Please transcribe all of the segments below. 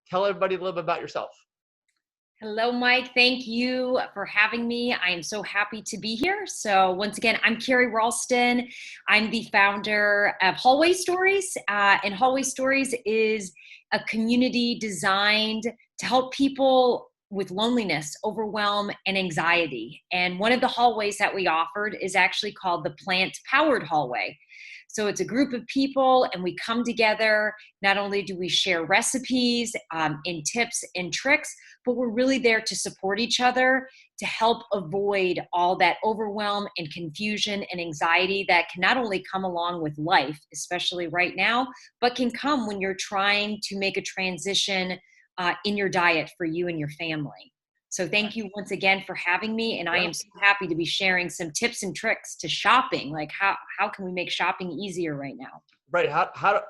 tell everybody a little bit about yourself. Hello, Mike. Thank you for having me. I am so happy to be here. So once again, I'm Carey Ralston. I'm the founder of Hallway Stories. And Hallway Stories is a community designed to help people with loneliness, overwhelm, and anxiety. And one of the hallways that we offered is actually called the Plant-Powered Hallway. So it's a group of people and we come together. Not only do we share recipes and tips and tricks, but we're really there to support each other to help avoid all that overwhelm and confusion and anxiety that can not only come along with life, especially right now, but can come when you're trying to make a transition in your diet for you and your family. So thank you once again for having me. And I am so happy to be sharing some tips and tricks to shopping. Like how can we make shopping easier right now? Right.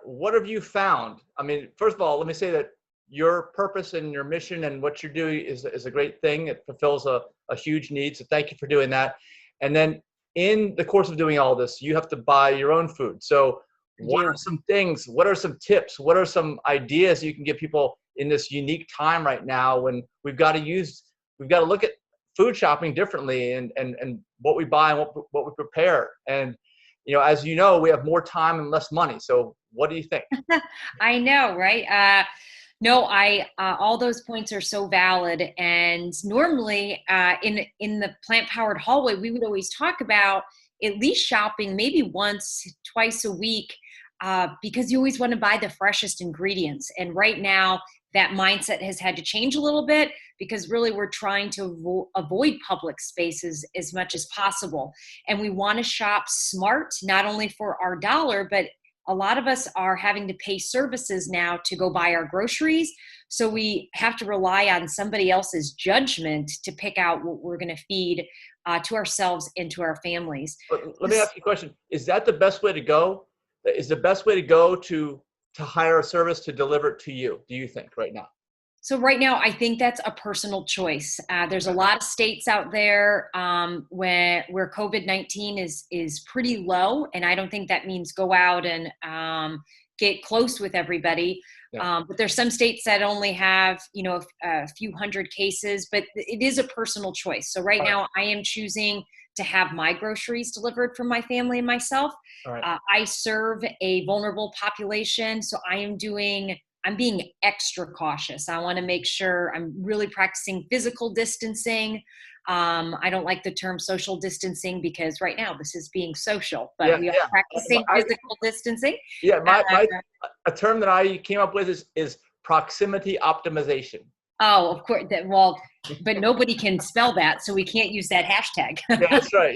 What have you found? I mean, first of all, let me say that your purpose and your mission and what you're doing is a great thing. It fulfills a huge need. So thank you for doing that. And then in the course of doing all this, you have to buy your own food. So what are some things, what are some tips? What are some ideas you can give people in this unique time right now when we've got to look at food shopping differently and what we buy and what we prepare. And, as you know, we have more time and less money. So what do you think? I know, right? No, all those points are so valid. And normally in the plant-powered hallway, we would always talk about at least shopping maybe once, twice a week, because you always want to buy the freshest ingredients. And right now, that mindset has had to change a little bit because really we're trying to avoid public spaces as much as possible. And we want to shop smart, not only for our dollar, but a lot of us are having to pay services now to go buy our groceries. So we have to rely on somebody else's judgment to pick out what we're going to feed to ourselves and to our families. Let me ask you a question. Is that the best way to go? Is the best way to go to hire a service to deliver it to you, do you think, right now? So right now, I think that's a personal choice. There's a lot of states out there where COVID-19 is pretty low, and I don't think that means go out and get close with everybody. Yeah. But there's some states that only have a few hundred cases, but it is a personal choice. So right now, I am choosing to have my groceries delivered for my family and myself. I serve a vulnerable population, so I'm being extra cautious. I want to make sure I'm really practicing physical distancing. I don't like the term social distancing because right now this is being social, but we are practicing physical distancing. Yeah, a term that I came up with is proximity optimization. Oh, of course. But nobody can spell that, so we can't use that hashtag. Yeah, that's right.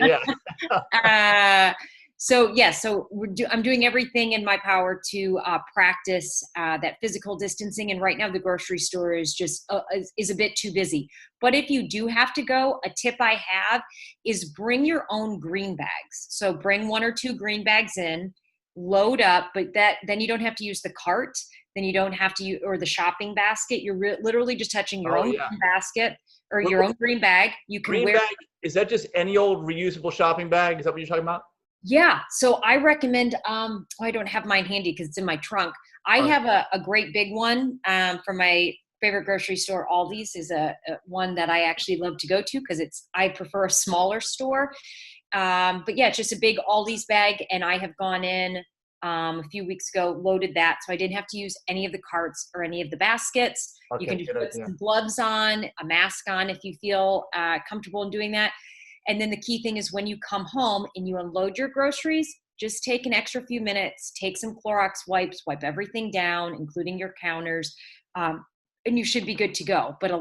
Yeah. So I'm doing everything in my power to practice that physical distancing. And right now the grocery store is just is a bit too busy. But if you do have to go, a tip I have is bring your own green bags. So bring 1 or 2 green bags in, load up, but then you don't have to use the cart. Then you don't have to use, or the shopping basket. You're literally just touching your own green basket or your own green bag. You can green bag, is that just any old reusable shopping bag? Is that what you're talking about? Yeah. So I recommend, I don't have mine handy because it's in my trunk. I have a great big one from my favorite grocery store. Aldi's is a one that I actually love to go to because I prefer a smaller store. But yeah, it's just a big Aldi's bag. And I have gone in a few weeks ago, loaded that. So I didn't have to use any of the carts or any of the baskets. You can just put some gloves on, a mask on if you feel comfortable in doing that. And then the key thing is when you come home and you unload your groceries, just take an extra few minutes, take some Clorox wipes, wipe everything down, including your counters, and you should be good to go. But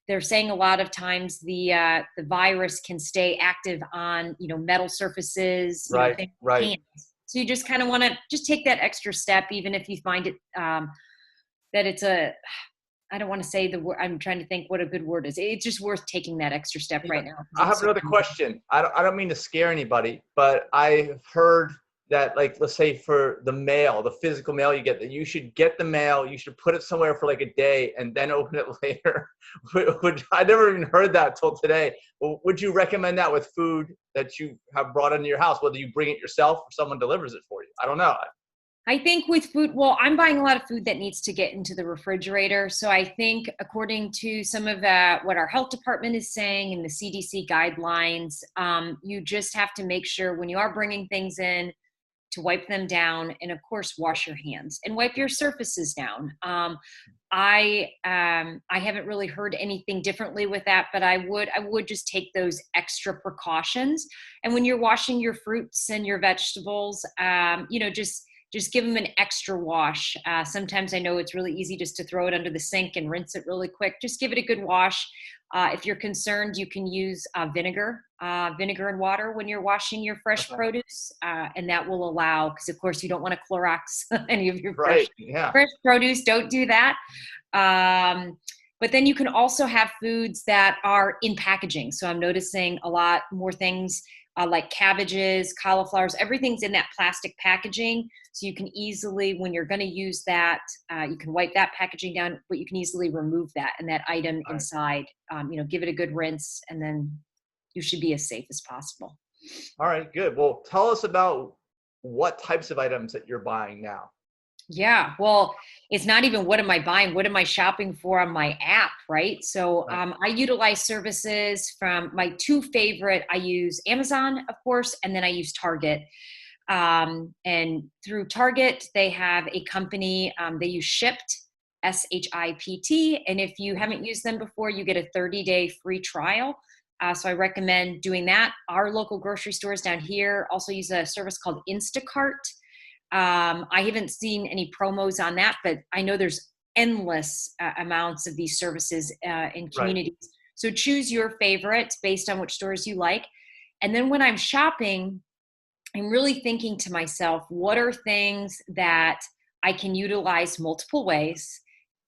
they're saying a lot of times the virus can stay active on, metal surfaces, right. Hands. So you just kind of want to just take that extra step, even if you find it that it's I don't want to say the word. I'm trying to think what a good word is. It's just worth taking that extra step right now. I have another question. I don't mean to scare anybody, but I've heard that, like, let's say for the mail, the physical mail you get, that you should get the mail, you should put it somewhere for like a day and then open it later. I never even heard that till today. Well, would you recommend that with food that you have brought into your house, whether you bring it yourself or someone delivers it for you? I don't know. I think with food, well, I'm buying a lot of food that needs to get into the refrigerator. So I think according to some of what our health department is saying and the CDC guidelines, you just have to make sure when you are bringing things in to wipe them down, and of course wash your hands and wipe your surfaces down. I haven't really heard anything differently with that, but I would just take those extra precautions. And when you're washing your fruits and your vegetables, just give them an extra wash. Sometimes I know it's really easy just to throw it under the sink and rinse it really quick. Just give it a good wash. If you're concerned, you can use vinegar and water when you're washing your fresh produce, and that will allow, because of course you don't want to Clorox any of your fresh produce. Don't do that. But then you can also have foods that are in packaging. So I'm noticing a lot more things like cabbages, cauliflowers, everything's in that plastic packaging. So you can easily, when you're going to use that, you can wipe that packaging down, but you can easily remove that and that item inside, give it a good rinse, and then you should be as safe as possible. All right, good. Well, tell us about what types of items that you're buying now. Yeah, well, it's not even what am I buying, what am I shopping for on my app, right? So I utilize services from my two favorite. I use Amazon, of course, and then I use Target. And through Target, they have a company, they use Shipt, SHIPT. And if you haven't used them before, you get a 30-day free trial. So I recommend doing that. Our local grocery stores down here also use a service called Instacart. I haven't seen any promos on that, but I know there's endless amounts of these services in communities. Right. So choose your favorite based on which stores you like. And then when I'm shopping, I'm really thinking to myself, what are things that I can utilize multiple ways?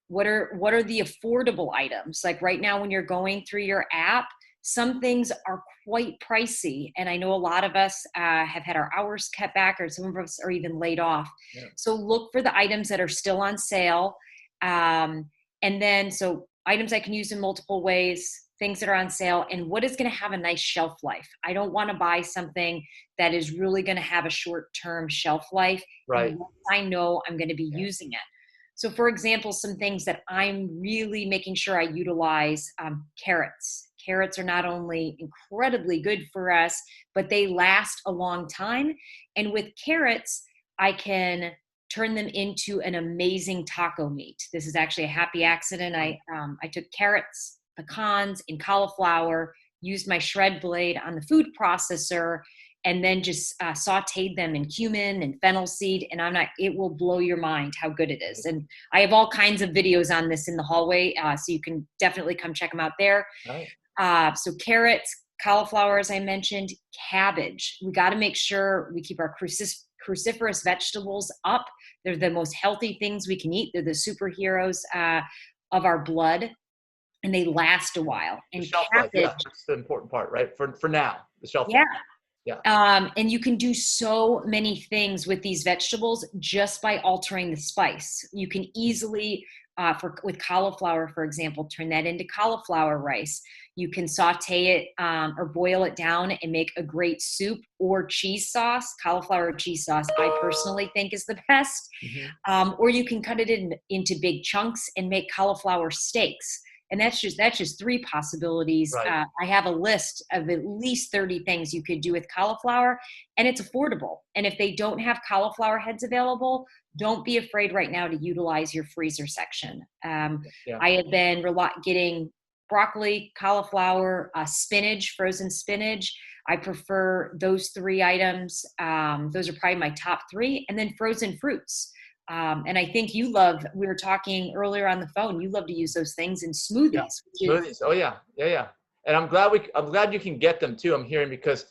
What are the affordable items? Like right now, when you're going through your app, some things are quite pricey. And I know a lot of us have had our hours cut back, or some of us are even laid off. Yeah. So look for the items that are still on sale. And then, so items I can use in multiple ways, things that are on sale, and what is going to have a nice shelf life. I don't want to buy something that is really going to have a short-term shelf life. Right. I know I'm going to be using it. So for example, some things that I'm really making sure I utilize, carrots. Carrots are not only incredibly good for us, but they last a long time. And with carrots, I can turn them into an amazing taco meat. This is actually a happy accident. I took carrots, pecans, and cauliflower, used my shred blade on the food processor, and then just sauteed them in cumin and fennel seed. And it will blow your mind how good it is. And I have all kinds of videos on this in the hallway, so you can definitely come check them out there. Right. So carrots, cauliflower, as I mentioned, cabbage. We got to make sure we keep our cruciferous vegetables up. They're the most healthy things we can eat. They're the superheroes of our blood, and they last a while. And the shelf life, yeah, that's the important part, right? For now, the shelf life. Yeah. And you can do so many things with these vegetables just by altering the spice. You can easily, with cauliflower, for example, turn that into cauliflower rice. You can saute it or boil it down and make a great soup or cheese sauce. Cauliflower cheese sauce, I personally think, is the best. Mm-hmm. Or you can cut it into big chunks and make cauliflower steaks. And that's just three possibilities. Right. I have a list of at least 30 things you could do with cauliflower, and it's affordable. And if they don't have cauliflower heads available, don't be afraid right now to utilize your freezer section. I have been getting broccoli, cauliflower, spinach, frozen spinach. I prefer those three items. Those are probably my top three. And then frozen fruits. And I think we were talking earlier on the phone, you love to use those things in smoothies. Yeah. Smoothies. Oh yeah. And I'm glad you can get them too. I'm hearing, because,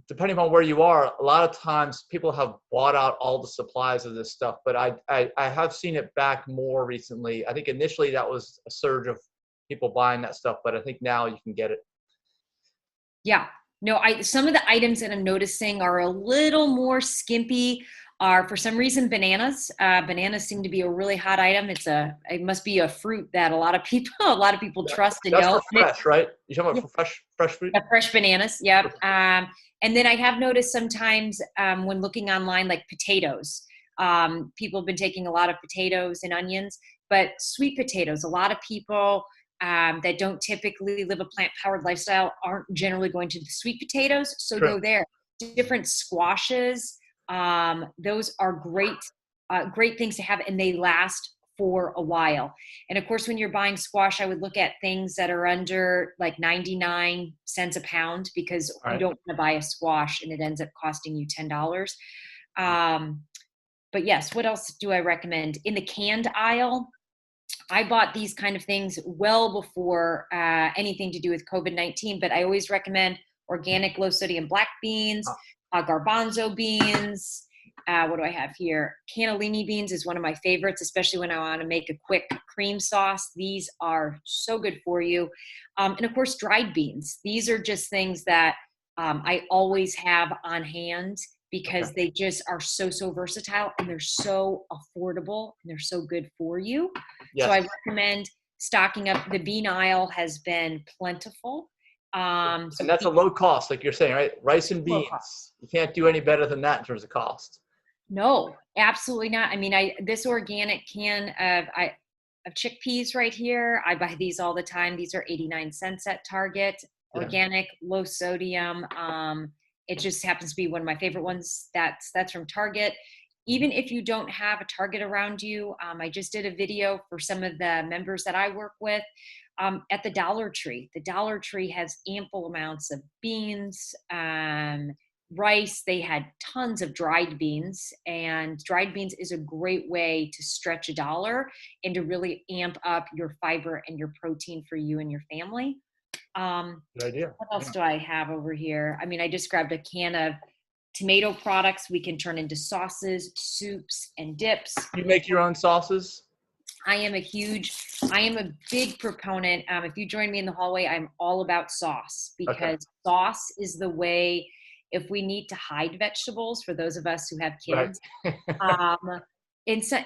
depending on where you are, a lot of times people have bought out all the supplies of this stuff, but I have seen it back more recently. I think initially that was a surge of people buying that stuff, but I think now you can get it. Yeah. No, some of the items that I'm noticing are a little more skimpy. Are for some reason bananas. Bananas seem to be a really hot item. It must be a fruit that a lot of people trust and know. That's for fresh, right? You're talking about fresh fruit? Fresh bananas, yep. And then I have noticed sometimes when looking online, like potatoes. People have been taking a lot of potatoes and onions, but sweet potatoes, a lot of people that don't typically live a plant-powered lifestyle aren't generally going to the sweet potatoes, so True. go there. Different squashes, those are great things to have, and they last for a while. And of course, when you're buying squash, I would look at things that are under like 99 cents a pound, because All you right. don't want to buy a squash and it ends up costing you $10. But yes, what else do I recommend? In the canned aisle, I bought these kind of things well before anything to do with COVID-19, but I always recommend organic low sodium black beans, garbanzo beans. What do I have here? Cannellini beans is one of my favorites, especially when I want to make a quick cream sauce. These are so good for you. And of course, dried beans. These are just things that I always have on hand, because they just are so versatile, and they're so affordable, and they're so good for you. Yes. So I recommend stocking up. The bean aisle has been plentiful. And that's a low cost, like you're saying, right? Rice and beans. You can't do any better than that in terms of cost. No, absolutely not. I mean, this organic can of chickpeas right here, I buy these all the time. These are 89 cents at Target. Organic, low sodium. It just happens to be one of my favorite ones. That's from Target. Even if you don't have a Target around you, I just did a video for some of the members that I work with at the Dollar Tree. The Dollar Tree has ample amounts of beans, rice. They had tons of dried beans, and dried beans is a great way to stretch $1 and to really amp up your fiber and your protein for you and your family. Good idea. What else do I have over here? I mean, I just grabbed a can of tomato products we can turn into sauces, soups, and dips. You make your own sauces? I am a big proponent. If you join me in the hallway, I'm all about sauce, because sauce is the way, if we need to hide vegetables, for those of us who have kids, and so,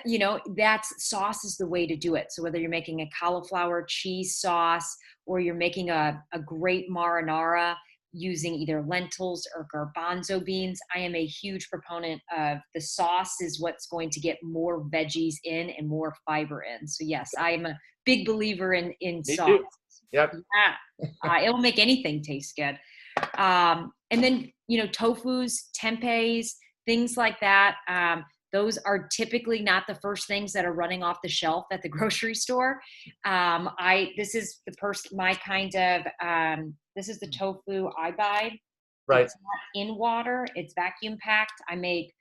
sauce is the way to do it. So whether you're making a cauliflower cheese sauce, or you're making a great marinara using either lentils or garbanzo beans, I am a huge proponent of the sauce is what's going to get more veggies in and more fiber in. So yes, I'm a big believer in sauce. Too. Yep. Yeah. It'll make anything taste good. And then, tofus, tempehs, things like that. Those are typically not the first things that are running off the shelf at the grocery store. This is the tofu I buy. Right. It's not in water. It's vacuum packed. I make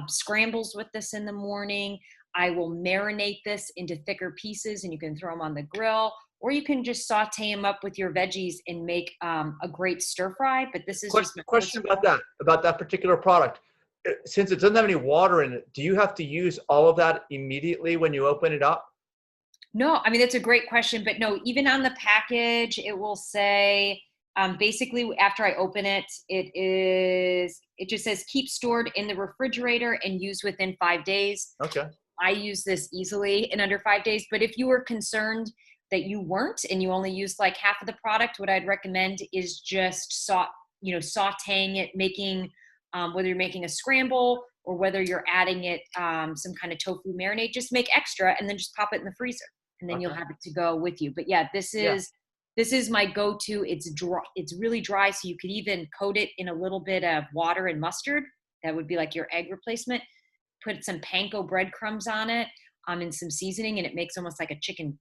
scrambles with this in the morning. I will marinate this into thicker pieces, and you can throw them on the grill, or you can just saute them up with your veggies and make a great stir fry. But this is just a question about that particular product. Since it doesn't have any water in it, do you have to use all of that immediately when you open it up? No, I mean, that's a great question, but no, even on the package, it will say, basically after I open it, it just says keep stored in the refrigerator and use within 5 days. Okay. I use this easily in under 5 days, but if you were concerned that you weren't and you only used like half of the product, what I'd recommend is just sauteing it, making whether you're making a scramble or whether you're adding it some kind of tofu marinade, just make extra and then just pop it in the freezer, and then you'll have it to go with you. But yeah, this is my go-to. It's dry. It's really dry, so you could even coat it in a little bit of water and mustard. That would be like your egg replacement. Put some panko breadcrumbs on it, and some seasoning, and it makes almost like a chicken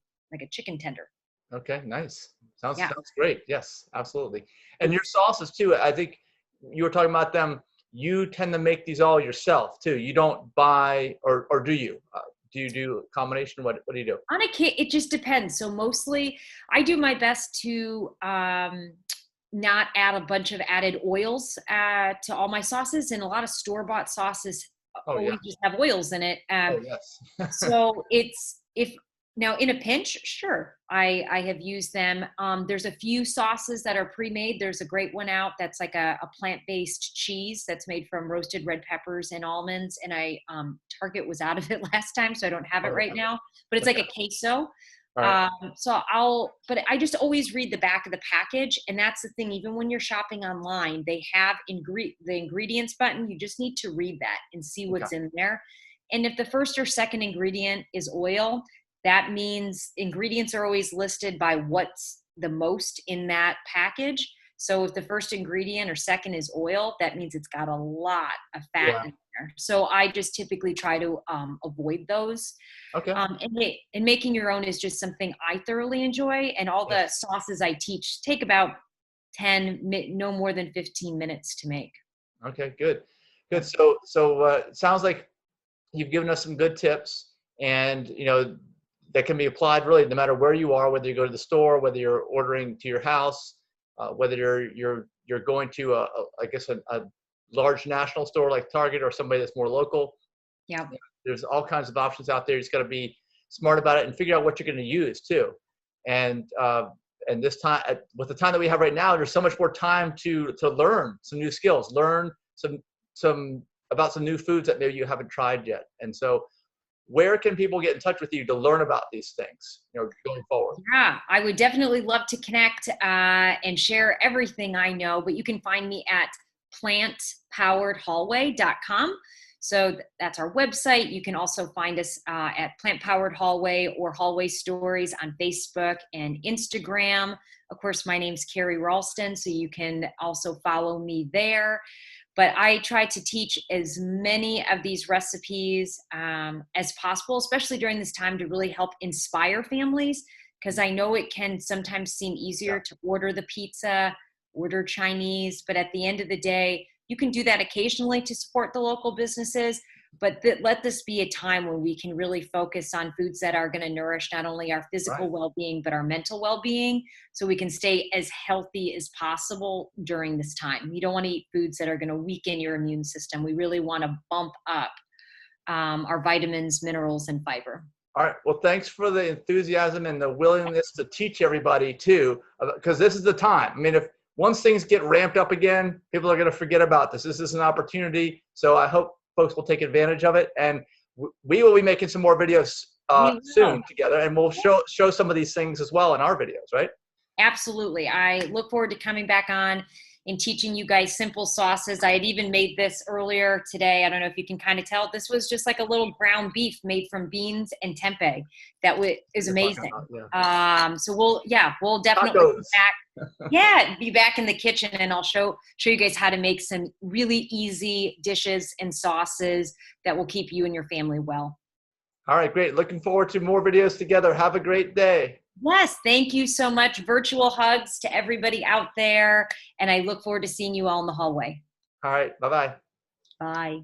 tender. Okay, nice. Sounds great. Yes, absolutely. And your sauces too. I think you were talking about them. You tend to make these all yourself too. You don't buy, or do you? Do you do a combination? What do you do? On a kit, it just depends. So mostly, I do my best to not add a bunch of added oils to all my sauces, and a lot of store-bought sauces just have oils in it. Yes. So now in a pinch, sure, I have used them. There's a few sauces that are pre-made. There's a great one out that's like a plant-based cheese that's made from roasted red peppers and almonds. And Target was out of it last time, so I don't have it right now. But it's like a queso. Right. But I just always read the back of the package, and that's the thing. Even when you're shopping online, they have the ingredients button. You just need to read that and see what's in there. And if the first or second ingredient is oil, that means ingredients are always listed by what's the most in that package. So if the first ingredient or second is oil, that means it's got a lot of fat Yeah. in there. So I just typically try to avoid those. Okay. And making your own is just something I thoroughly enjoy. And all the sauces I teach take about no more than 15 minutes to make. Okay, good. Good. So it sounds like you've given us some good tips, and that can be applied really no matter where you are, whether you go to the store, whether you're ordering to your house, whether you're going to a large national store like Target or somebody that's more local. Yeah. There's all kinds of options out there. You just got to be smart about it and figure out what you're going to use too. And this time, with the time that we have right now, there's so much more time to learn some new skills, learn some about some new foods that maybe you haven't tried yet. And so, where can people get in touch with you to learn about these things, going forward? Yeah, I would definitely love to connect and share everything I know, but you can find me at plantpoweredhallway.com. So that's our website. You can also find us at Plant Powered Hallway or Hallway Stories on Facebook and Instagram. Of course, my name's Carey Ralston, so you can also follow me there. But I try to teach as many of these recipes as possible, especially during this time, to really help inspire families, because I know it can sometimes seem easier to order the pizza, order Chinese, but at the end of the day, you can do that occasionally to support the local businesses, but let this be a time when we can really focus on foods that are going to nourish not only our physical well-being, but our mental well-being, so we can stay as healthy as possible during this time. You don't want to eat foods that are going to weaken your immune system. We really want to bump up our vitamins, minerals, and fiber. All right. Well, thanks for the enthusiasm and the willingness to teach everybody too, because this is the time. I mean, if once things get ramped up again, people are going to forget about this. This is an opportunity. So I hope folks will take advantage of it. And we will be making some more videos soon together, and we'll show some of these things as well in our videos, right? Absolutely. I look forward to coming back on and teaching you guys simple sauces. I had even made this earlier today. I don't know if you can kind of tell. This was just like a little ground beef made from beans and tempeh. That is amazing. So we'll definitely be back. Be back in the kitchen, and I'll show you guys how to make some really easy dishes and sauces that will keep you and your family well. All right, great. Looking forward to more videos together. Have a great day. Yes, thank you so much. Virtual hugs to everybody out there, and I look forward to seeing you all in the hallway. All right, bye-bye. Bye.